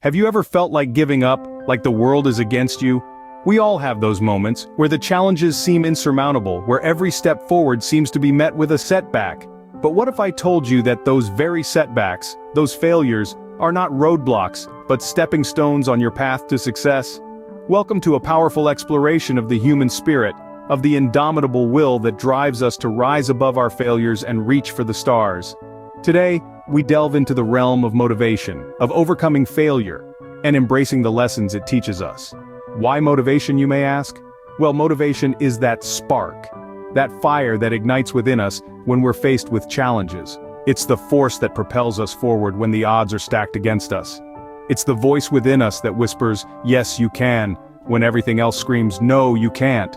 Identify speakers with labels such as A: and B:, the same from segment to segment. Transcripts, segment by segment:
A: Have you ever felt like giving up, like the world is against you? We all have those moments, where the challenges seem insurmountable, where every step forward seems to be met with a setback. But what if I told you that those very setbacks, those failures, are not roadblocks, but stepping stones on your path to success? Welcome to a powerful exploration of the human spirit, of the indomitable will that drives us to rise above our failures and reach for the stars. Today, we delve into the realm of motivation, of overcoming failure, and embracing the lessons it teaches us. Why motivation, you may ask? Well, motivation is that spark, that fire that ignites within us when we're faced with challenges. It's the force that propels us forward when the odds are stacked against us. It's the voice within us that whispers, "Yes, you can," when everything else screams, "No, you can't."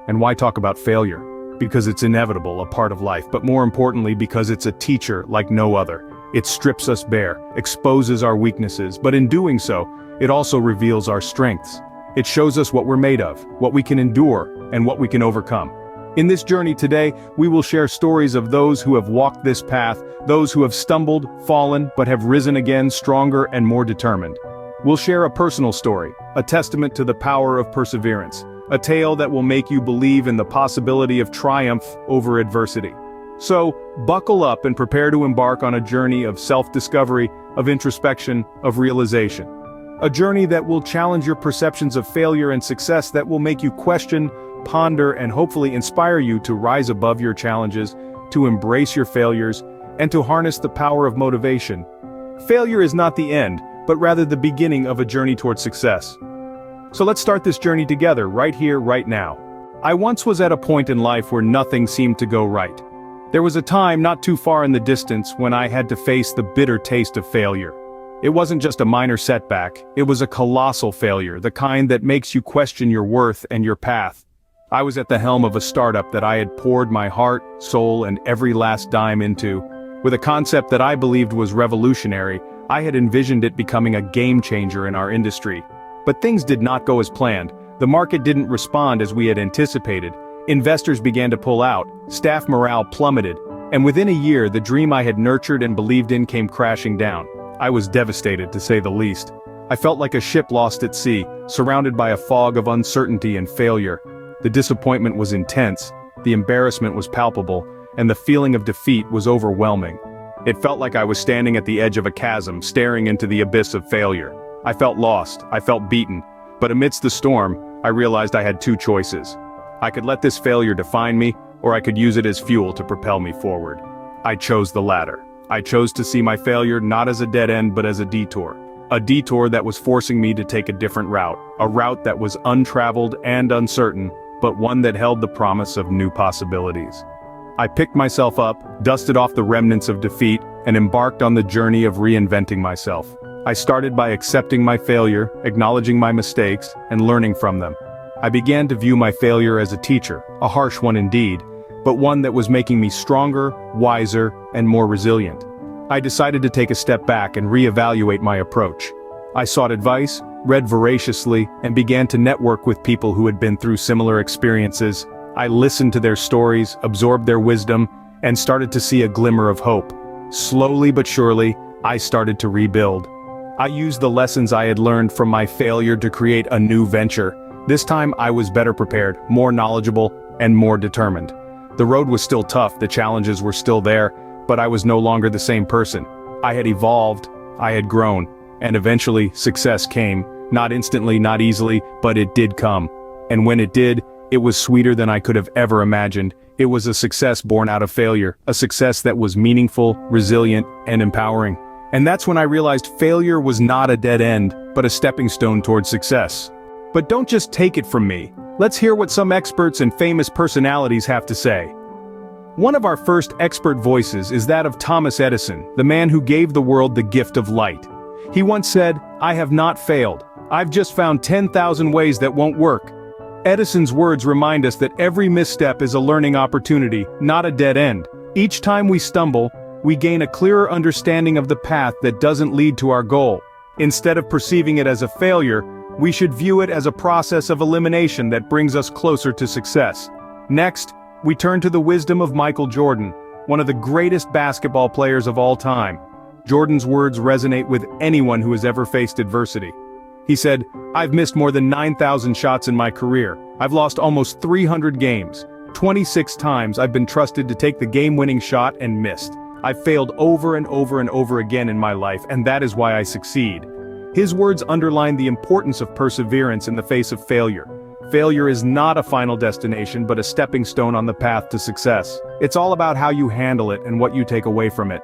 A: And why talk about failure? Because it's inevitable, a part of life, but more importantly because it's a teacher like no other. It strips us bare, exposes our weaknesses, but in doing so, it also reveals our strengths. It shows us what we're made of, what we can endure, and what we can overcome. In this journey today, we will share stories of those who have walked this path, those who have stumbled, fallen, but have risen again stronger and more determined. We'll share a personal story, a testament to the power of perseverance, a tale that will make you believe in the possibility of triumph over adversity. So, buckle up and prepare to embark on a journey of self-discovery, of introspection, of realization. A journey that will challenge your perceptions of failure and success, that will make you question, ponder, and hopefully inspire you to rise above your challenges, to embrace your failures, and to harness the power of motivation. Failure is not the end, but rather the beginning of a journey towards success. So let's start this journey together, right here, right now. I once was at a point in life where nothing seemed to go right. There was a time not too far in the distance when I had to face the bitter taste of failure. It wasn't just a minor setback, it was a colossal failure, the kind that makes you question your worth and your path. I was at the helm of a startup that I had poured my heart, soul, and every last dime into. With a concept that I believed was revolutionary, I had envisioned it becoming a game changer in our industry. But things did not go as planned. The market didn't respond as we had anticipated. Investors began to pull out, staff morale plummeted, and within a year the dream I had nurtured and believed in came crashing down. I was devastated, to say the least. I felt like a ship lost at sea, surrounded by a fog of uncertainty and failure. The disappointment was intense, the embarrassment was palpable, and the feeling of defeat was overwhelming. It felt like I was standing at the edge of a chasm, staring into the abyss of failure. I felt lost, I felt beaten, but amidst the storm, I realized I had two choices. I could let this failure define me, or I could use it as fuel to propel me forward. I chose the latter. I chose to see my failure not as a dead end but as a detour that was forcing me to take a different route, a route that was untraveled and uncertain, but one that held the promise of new possibilities. I picked myself up, dusted off the remnants of defeat, and embarked on the journey of reinventing myself. I started by accepting my failure, acknowledging my mistakes, and learning from them. I began to view my failure as a teacher, a harsh one indeed, but one that was making me stronger, wiser, and more resilient. I decided to take a step back and reevaluate my approach. I sought advice, read voraciously, and began to network with people who had been through similar experiences. I listened to their stories, absorbed their wisdom, and started to see a glimmer of hope. Slowly but surely, I started to rebuild. I used the lessons I had learned from my failure to create a new venture. This time I was better prepared, more knowledgeable, and more determined. The road was still tough, the challenges were still there, but I was no longer the same person. I had evolved, I had grown, and eventually success came. Not instantly, not easily, but it did come. And when it did, it was sweeter than I could have ever imagined. It was a success born out of failure, a success that was meaningful, resilient, and empowering. And that's when I realized failure was not a dead end, but a stepping stone towards success. But don't just take it from me. Let's hear what some experts and famous personalities have to say. One of our first expert voices is that of Thomas Edison, the man who gave the world the gift of light. He once said, "I have not failed. I've just found 10,000 ways that won't work." Edison's words remind us that every misstep is a learning opportunity, not a dead end. Each time we stumble, we gain a clearer understanding of the path that doesn't lead to our goal. Instead of perceiving it as a failure, we should view it as a process of elimination that brings us closer to success. Next, we turn to the wisdom of Michael Jordan, one of the greatest basketball players of all time. Jordan's words resonate with anyone who has ever faced adversity. He said, "I've missed more than 9,000 shots in my career. I've lost almost 300 games. 26 times I've been trusted to take the game-winning shot and missed. I've failed over and over and over again in my life, and that is why I succeed." His words underline the importance of perseverance in the face of failure. Failure is not a final destination but a stepping stone on the path to success. It's all about how you handle it and what you take away from it.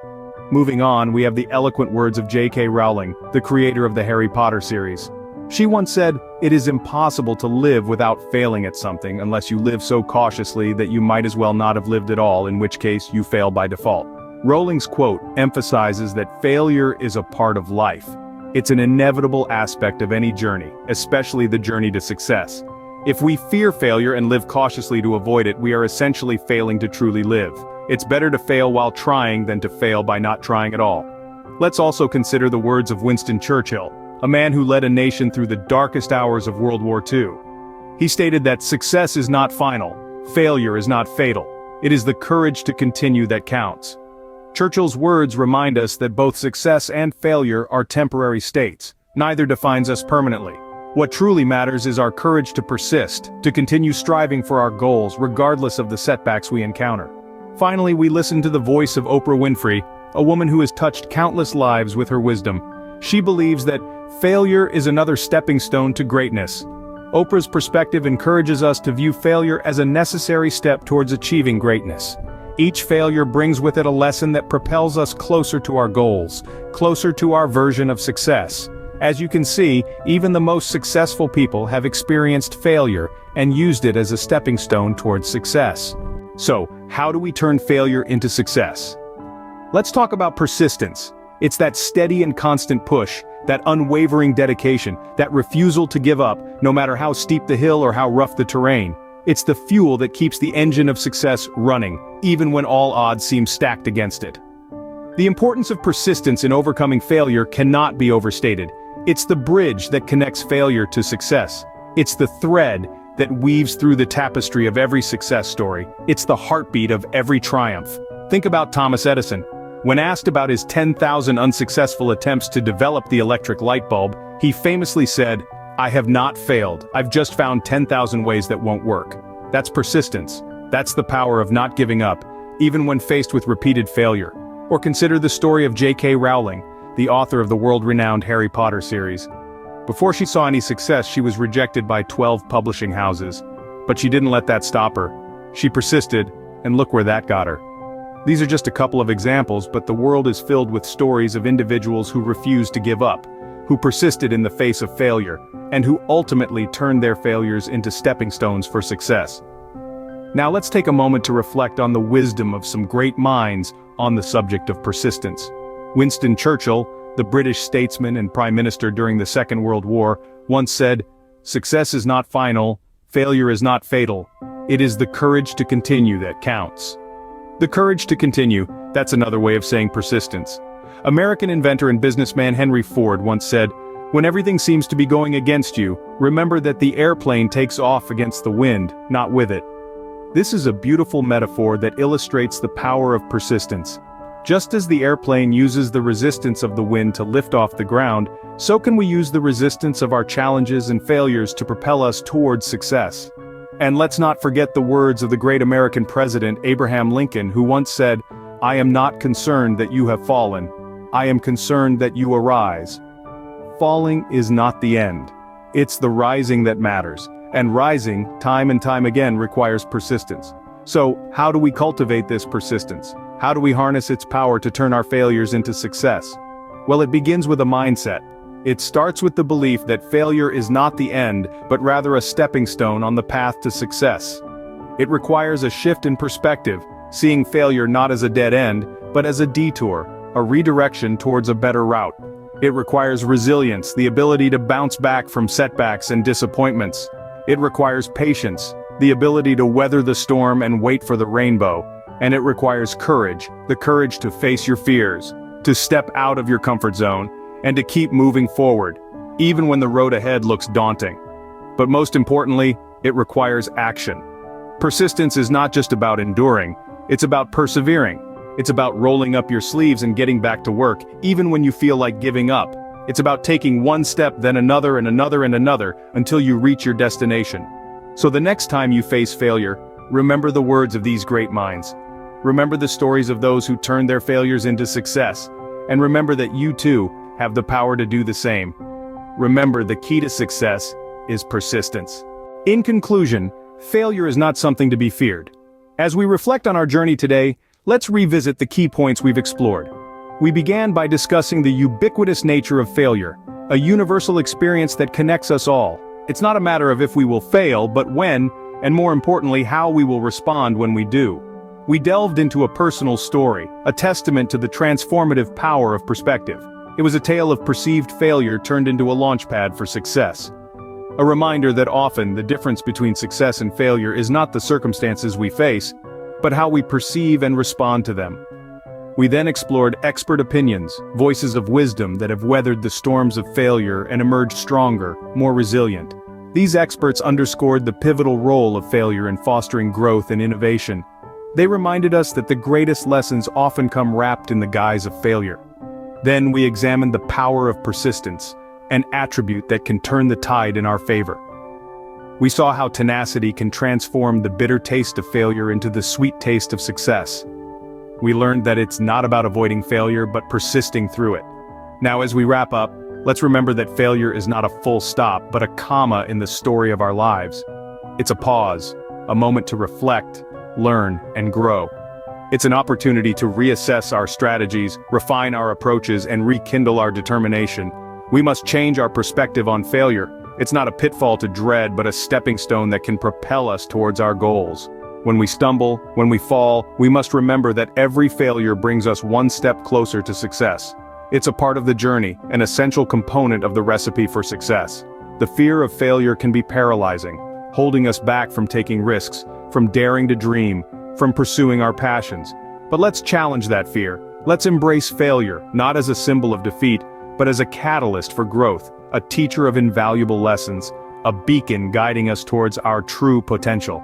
A: Moving on, we have the eloquent words of J.K. Rowling, the creator of the Harry Potter series. She once said, "It is impossible to live without failing at something unless you live so cautiously that you might as well not have lived at all, in which case you fail by default." Rowling's quote emphasizes that failure is a part of life. It's an inevitable aspect of any journey, especially the journey to success. If we fear failure and live cautiously to avoid it, we are essentially failing to truly live. It's better to fail while trying than to fail by not trying at all. Let's also consider the words of Winston Churchill, a man who led a nation through the darkest hours of World War II. He stated that success is not final, failure is not fatal. It is the courage to continue that counts. Churchill's words remind us that both success and failure are temporary states. Neither defines us permanently. What truly matters is our courage to persist, to continue striving for our goals regardless of the setbacks we encounter. Finally, we listen to the voice of Oprah Winfrey, a woman who has touched countless lives with her wisdom. She believes that failure is another stepping stone to greatness. Oprah's perspective encourages us to view failure as a necessary step towards achieving greatness. Each failure brings with it a lesson that propels us closer to our goals, closer to our version of success. As you can see, even the most successful people have experienced failure and used it as a stepping stone towards success. So, how do we turn failure into success? Let's talk about persistence. It's that steady and constant push, that unwavering dedication, that refusal to give up, no matter how steep the hill or how rough the terrain. It's the fuel that keeps the engine of success running, even when all odds seem stacked against it. The importance of persistence in overcoming failure cannot be overstated. It's the bridge that connects failure to success. It's the thread that weaves through the tapestry of every success story. It's the heartbeat of every triumph. Think about Thomas Edison. When asked about his 10,000 unsuccessful attempts to develop the electric light bulb, he famously said, "I have not failed. I've just found 10,000 ways that won't work." That's persistence. That's the power of not giving up, even when faced with repeated failure. Or consider the story of J.K. Rowling, the author of the world-renowned Harry Potter series. Before she saw any success, she was rejected by 12 publishing houses. But she didn't let that stop her. She persisted, and look where that got her. These are just a couple of examples, but the world is filled with stories of individuals who refused to give up, who persisted in the face of failure, and who ultimately turned their failures into stepping stones for success. Now let's take a moment to reflect on the wisdom of some great minds on the subject of persistence. Winston Churchill, the British statesman and Prime Minister during the Second World War, once said, "Success is not final, failure is not fatal. It is the courage to continue that counts." The courage to continue, that's another way of saying persistence. American inventor and businessman Henry Ford once said, "When everything seems to be going against you, remember that the airplane takes off against the wind, not with it." This is a beautiful metaphor that illustrates the power of persistence. Just as the airplane uses the resistance of the wind to lift off the ground, so can we use the resistance of our challenges and failures to propel us towards success. And let's not forget the words of the great American president Abraham Lincoln, who once said, "I am not concerned that you have fallen. I am concerned that you arise." Falling is not the end. It's the rising that matters, and rising, time and time again, requires persistence. So, how do we cultivate this persistence? How do we harness its power to turn our failures into success? Well, it begins with a mindset. It starts with the belief that failure is not the end, but rather a stepping stone on the path to success. It requires a shift in perspective, seeing failure not as a dead end, but as a detour, a redirection towards a better route. It requires resilience, the ability to bounce back from setbacks and disappointments. It requires patience, the ability to weather the storm and wait for the rainbow. And it requires courage, the courage to face your fears, to step out of your comfort zone, and to keep moving forward, even when the road ahead looks daunting. But most importantly, it requires action. Persistence is not just about enduring, it's about persevering. It's about rolling up your sleeves and getting back to work, even when you feel like giving up. It's about taking one step, then another and another and another, until you reach your destination. So the next time you face failure, remember the words of these great minds. Remember the stories of those who turned their failures into success. And remember that you too have the power to do the same. Remember, the key to success is persistence. In conclusion, failure is not something to be feared. As we reflect on our journey today, let's revisit the key points we've explored. We began by discussing the ubiquitous nature of failure, a universal experience that connects us all. It's not a matter of if we will fail, but when, and more importantly, how we will respond when we do. We delved into a personal story, a testament to the transformative power of perspective. It was a tale of perceived failure turned into a launchpad for success. A reminder that often the difference between success and failure is not the circumstances we face, but how we perceive and respond to them. We then explored expert opinions, voices of wisdom that have weathered the storms of failure and emerged stronger, more resilient. These experts underscored the pivotal role of failure in fostering growth and innovation. They reminded us that the greatest lessons often come wrapped in the guise of failure. Then we examined the power of persistence, an attribute that can turn the tide in our favor. We saw how tenacity can transform the bitter taste of failure into the sweet taste of success. We learned that it's not about avoiding failure but persisting through it. Now, as we wrap up, let's remember that failure is not a full stop but a comma in the story of our lives. It's a pause, a moment to reflect, learn, and grow. It's an opportunity to reassess our strategies, refine our approaches, and rekindle our determination. We must change our perspective on failure. It's not a pitfall to dread but a stepping stone that can propel us towards our goals. When we stumble, when we fall, we must remember that every failure brings us one step closer to success. It's a part of the journey, an essential component of the recipe for success. The fear of failure can be paralyzing, holding us back from taking risks, from daring to dream, from pursuing our passions. But let's challenge that fear. Let's embrace failure, not as a symbol of defeat, but as a catalyst for growth, a teacher of invaluable lessons, a beacon guiding us towards our true potential.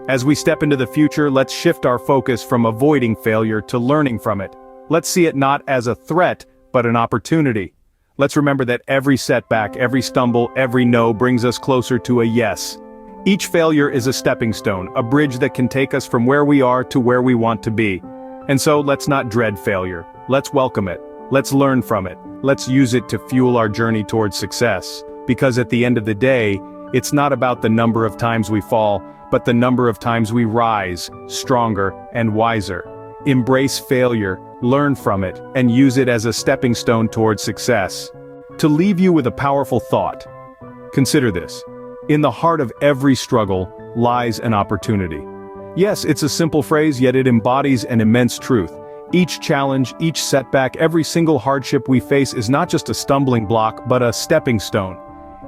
A: As we step into the future, let's shift our focus from avoiding failure to learning from it. Let's see it not as a threat, but an opportunity. Let's remember that every setback, every stumble, every no brings us closer to a yes. Each failure is a stepping stone, a bridge that can take us from where we are to where we want to be. And so let's not dread failure. Let's welcome it. Let's learn from it. Let's use it to fuel our journey towards success. Because at the end of the day, it's not about the number of times we fall, but the number of times we rise, stronger and wiser. Embrace failure, learn from it, and use it as a stepping stone towards success. To leave you with a powerful thought, consider this. In the heart of every struggle lies an opportunity. Yes, it's a simple phrase, yet it embodies an immense truth. Each challenge, each setback, every single hardship we face is not just a stumbling block, but a stepping stone.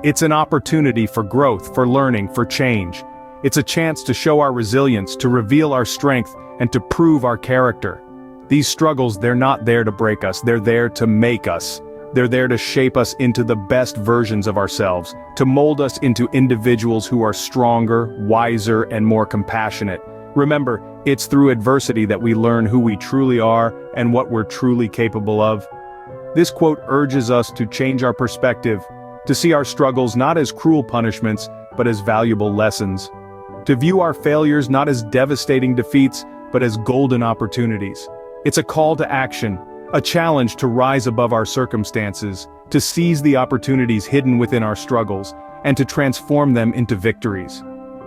A: It's an opportunity for growth, for learning, for change. It's a chance to show our resilience, to reveal our strength, and to prove our character. These struggles, they're not there to break us, they're there to make us. They're there to shape us into the best versions of ourselves, to mold us into individuals who are stronger, wiser, and more compassionate. Remember, it's through adversity that we learn who we truly are and what we're truly capable of. This quote urges us to change our perspective, to see our struggles not as cruel punishments, but as valuable lessons. To view our failures not as devastating defeats, but as golden opportunities. It's a call to action, a challenge to rise above our circumstances, to seize the opportunities hidden within our struggles, and to transform them into victories.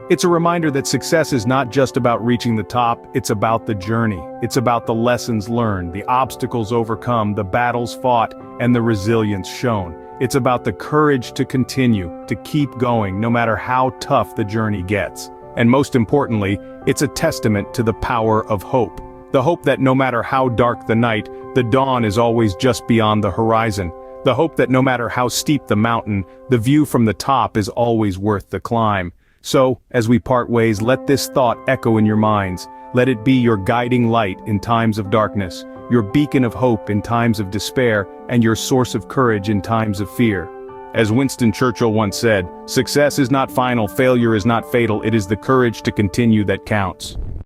A: It's a reminder that success is not just about reaching the top, it's about the journey. It's about the lessons learned, the obstacles overcome, the battles fought, and the resilience shown. It's about the courage to continue, to keep going, no matter how tough the journey gets. And most importantly, it's a testament to the power of hope. The hope that no matter how dark the night, the dawn is always just beyond the horizon. The hope that no matter how steep the mountain, the view from the top is always worth the climb. So, as we part ways, let this thought echo in your minds. Let it be your guiding light in times of darkness, your beacon of hope in times of despair, and your source of courage in times of fear. As Winston Churchill once said, "Success is not final, failure is not fatal, it is the courage to continue that counts."